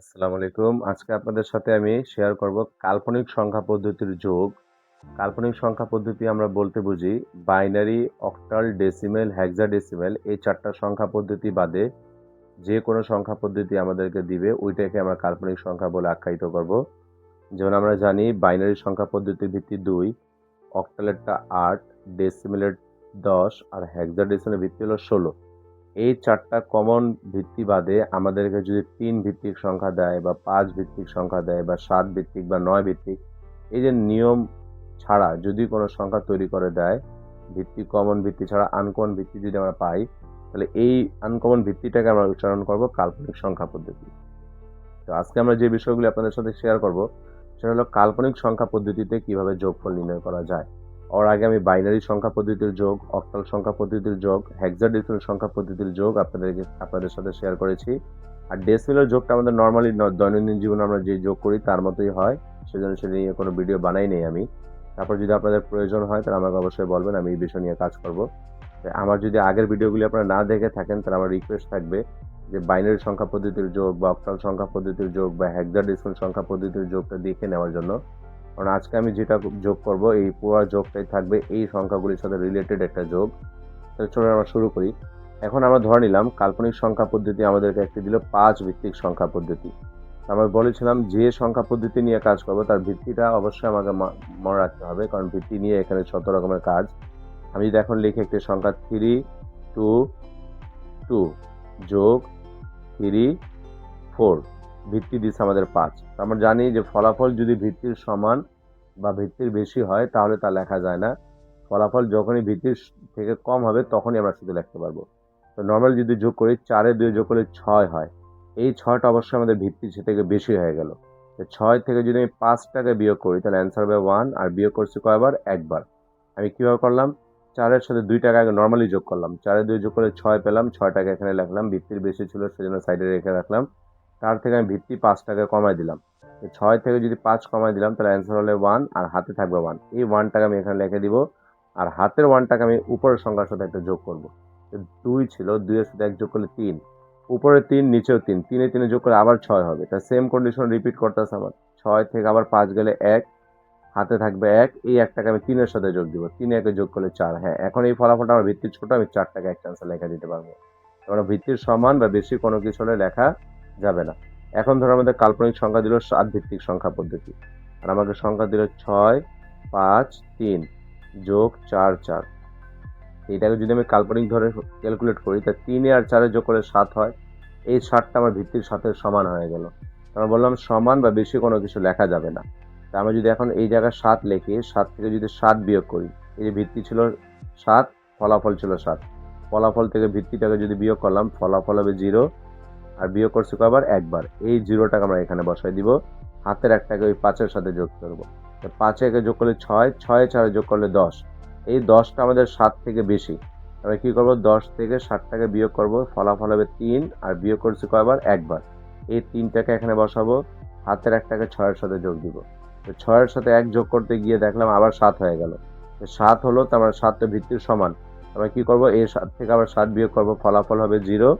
আসসালামু আলাইকুম। আজকে আপনাদের সাথে আমি শেয়ার করব কাল্পনিক সংখ্যা পদ্ধতির যোগ। কাল্পনিক সংখ্যা পদ্ধতি আমরা বলতে বুঝি বাইনারি, অক্টাল, ডেসিমেল, হেক্সাডেসিমেল এই 4টা সংখ্যা পদ্ধতি বাদে যে কোনো সংখ্যা পদ্ধতি আমাদেরকে দিবে ওইটাকে আমরা কাল্পনিক সংখ্যা বলে আখ্যায়িত করব। যেমন আমরা জানি বাইনারি সংখ্যা পদ্ধতির ভিত্তি 2, অক্টালেরটা 8, ডেসিমেলের 10 আর হেক্সাডেসিমেলের ভিত্তি হলো 16। এই 4টা কমন ভিত্তি বাদে আমাদেরকে যদি 3 ভিত্তিক সংখ্যা দেয় বা 5 ভিত্তিক সংখ্যা দেয় বা 7 ভিত্তিক বা 9 ভিত্তিক, এই যে নিয়ম ছাড়া যদি কোনো সংখ্যা তৈরি করে দেয়, কমন ভিত্তি ছাড়া আনকমন ভিত্তি যদি আমরা পাই, তাহলে এই আনকমন ভিত্তিটাকে আমরা উচ্চারণ করব কাল্পনিক সংখ্যা পদ্ধতি। তো আজকে আমরা যে বিষয়গুলি আপনাদের সাথে শেয়ার করব সেটা হলো কাল্পনিক সংখ্যা পদ্ধতিতে কিভাবে যোগফল নির্ণয় করা যায়। ওর আগে আমি বাইনারি সংখ্যা পদ্ধতির যোগ, অক্টাল সংখ্যা পদ্ধতির যোগ, হেক্সাডেসিমাল সংখ্যা পদ্ধতির যোগ আপনাদের সাথে শেয়ার করেছি। আর ডেসিমেলের যোগটা আমাদের নর্মালি দৈনন্দিন জীবনে আমরা যে যোগ করি তার মতোই হয়, সেজন্য সেটা নিয়ে কোনো ভিডিও বানাই নেই আমি। তারপর যদি আপনাদের প্রয়োজন হয় তাহলে আমাকে অবশ্যই বলবেন, আমি এই বিষয় নিয়ে কাজ করব। আমার যদি আগের ভিডিওগুলি আপনারা না দেখে থাকেন তাহলে আমার রিকোয়েস্ট থাকবে যে বাইনারি সংখ্যা পদ্ধতির যোগ বা অক্টাল সংখ্যা পদ্ধতির যোগ বা হেক্সাডেসিমাল সংখ্যা পদ্ধতির যোগটা দেখে নেওয়ার জন্য। কারণ আজকে আমি যেটা যোগ করব এই পুরো যোগটাই থাকবে এই সংখ্যাগুলির সাথে রিলেটেড একটা যোগ। তাহলে চলুন আমরা শুরু করি। এখন আমরা ধরে নিলাম কাল্পনিক সংখ্যা পদ্ধতি আমাদেরকে একটি দিল 5 ভিত্তিক সংখ্যা পদ্ধতি। আমরা বলেছিলাম যে সংখ্যা পদ্ধতি নিয়ে কাজ করব তার ভিত্তিটা অবশ্যই আমাকে মনে রাখতে হবে, কারণ ভিত্তি নিয়ে এখানে 100 রকমের কাজ। আমি যদি এখন লিখি একটি সংখ্যা 3 2 2 যোগ 3 4, ভিত্তি দিচ্ছে আমাদের 5। আমরা জানি যে ফলাফল যদি ভিত্তির সমান বা ভিত্তির বেশি হয় তাহলে তা লেখা যায় না। ফলাফল যখনই ভিত্তির থেকে কম হবে তখনই আমরা শুধু লিখতে পারবো। তো নর্মাল যদি যোগ করি 4 এ 2 যোগ করলে 6 হয়। এই 6টা অবশ্যই আমাদের ভিত্তির থেকে বেশি হয়ে গেল। তো 6 থেকে যদি আমি 5টাকে বিয়োগ করি তাহলে অ্যান্সার হবে 1, আর বিয়োগ করছি কয়বার? একবার। আমি কিভাবে করলাম? 4 এর সাথে 2 টাকা আগে নর্মালি যোগ করলাম। 4 এ 2 যোগ করলে 6 পেলাম, 6টাকে এখানে লিখলাম, ভিত্তির বেশি ছিল সেজন্য সাইডে রেখে রাখলাম। তার থেকে আমি ভিত্তি 5টাকে কমাই দিলাম। 6 থেকে যদি 5 কমাই দিলাম তাহলে অ্যান্সার হলে 1, আর হাতে থাকবে 1। এই 1টাকে আমি এখানে লিখে দিব, আর হাতের 1টাকে আমি উপরের সংখ্যার সাথে একটা যোগ করব। 2 ছিল, 2 এর সাথে 1 যোগ করলে 3, উপরে 3 নিচেও 3, 3 এ 3 যোগ করলে আবার 6 হবে। তা সেম কন্ডিশন রিপিট করতেছে আমার। 6 থেকে আবার 5 গেলে 1, হাতে থাকবে 1, এই 1টাকে আমি 3 এর সাথে যোগ দিব, 3 এ 1 যোগ করলে 4। হ্যাঁ, এখন এই ফলাফলটা আমার ভিত্তির ছোট, আমি 4টাকে একটা আনসার লেখা দিতে পারবো। আমরা ভিত্তির সমান বা বেশি কোনো কিছু হলে লেখা যাবে না। এখন ধরো আমাদের কাল্পনিক সংখ্যা দিল 7 ভিত্তিক সংখ্যা পদ্ধতি, আর আমাকে সংখ্যা দিল 6 5 3 যোগ 4 4। এইটাকে যদি আমি কাল্পনিক ধরে ক্যালকুলেট করি তা 3 আর 4 যোগ করলে 7 হয়। এই 7টা আমার ভিত্তির সাথে সমান হয়ে গেল। আমরা বললাম সমান বা বেশি কোনো কিছু লেখা যাবে না। তা আমি যদি এখন এই জায়গায় 7 লিখি, 7 থেকে যদি 7 বিয়োগ করি, এই যে ভিত্তি ছিল 7, ফলাফল ছিল 7, ফলাফল থেকে ভিত্তিটাকে যদি বিয়োগ করলাম ফলাফল হবে 0, আর বিয়োগ করছি কয়বার? একবার। এই 0টাকে আমরা এখানে বসাই দিব, হাতের 1টাকে ওই 5 এর সাথে যোগ করব। 5 এ যোগ করলে 6, 6 এ 4 যোগ করলে 10। এই 10টা আমাদের 7 থেকে বেশি। আমরা কি করব? 10 থেকে 7টাকে বিয়োগ করব, ফলাফল হবে 3, আর বিয়োগ করছি কয়বার? একবার। এই 3টাকে এখানে বসাবো, হাতের 1টাকে 6 এর সাথে যোগ দিব। তো 6 এর সাথে 1 যোগ করতে গিয়ে দেখলাম আবার 7 হয়ে গেল। 7 হলো, তার মানে 7টা ভিত্তির সমান। আমরা কি করব? এই 7 থেকে আবার 7 বিয়োগ করব, ফলাফল হবে 0,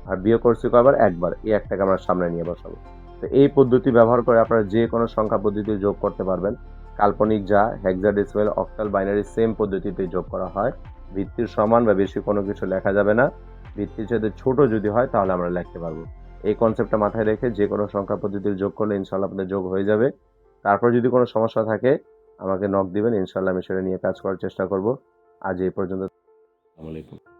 আর বিয়োগ করছি কয়বার? একবার। এই 1টাকে আমরা সামনে নিয়ে বসাবো। তো এই পদ্ধতি ব্যবহার করে আপনারা যে কোনো সংখ্যা পদ্ধতি যোগ করতে পারবেন। কাল্পনিক যা হেক্সাডেসিমাল, অক্টাল, বাইনারি সেম পদ্ধতিতে যোগ করা হয়। ভিত্তির সমান বা বেশি কোনো কিছু লেখা যাবে না। ভিত্তির সাথে ছোট যদি হয় তাহলে আমরা লিখতে পারবো। এই কনসেপ্টটা মাথায় রেখে যে কোনো সংখ্যা পদ্ধতির যোগ করলে ইনশাআল্লাহ আপনাদের যোগ হয়ে যাবে। তারপর যদি কোনো সমস্যা থাকে আমাকে নক দিবেন, ইনশাআল্লাহ আমি সেটা নিয়ে কাজ করার চেষ্টা করব। আজ এই পর্যন্ত। আসসালামু আলাইকুম।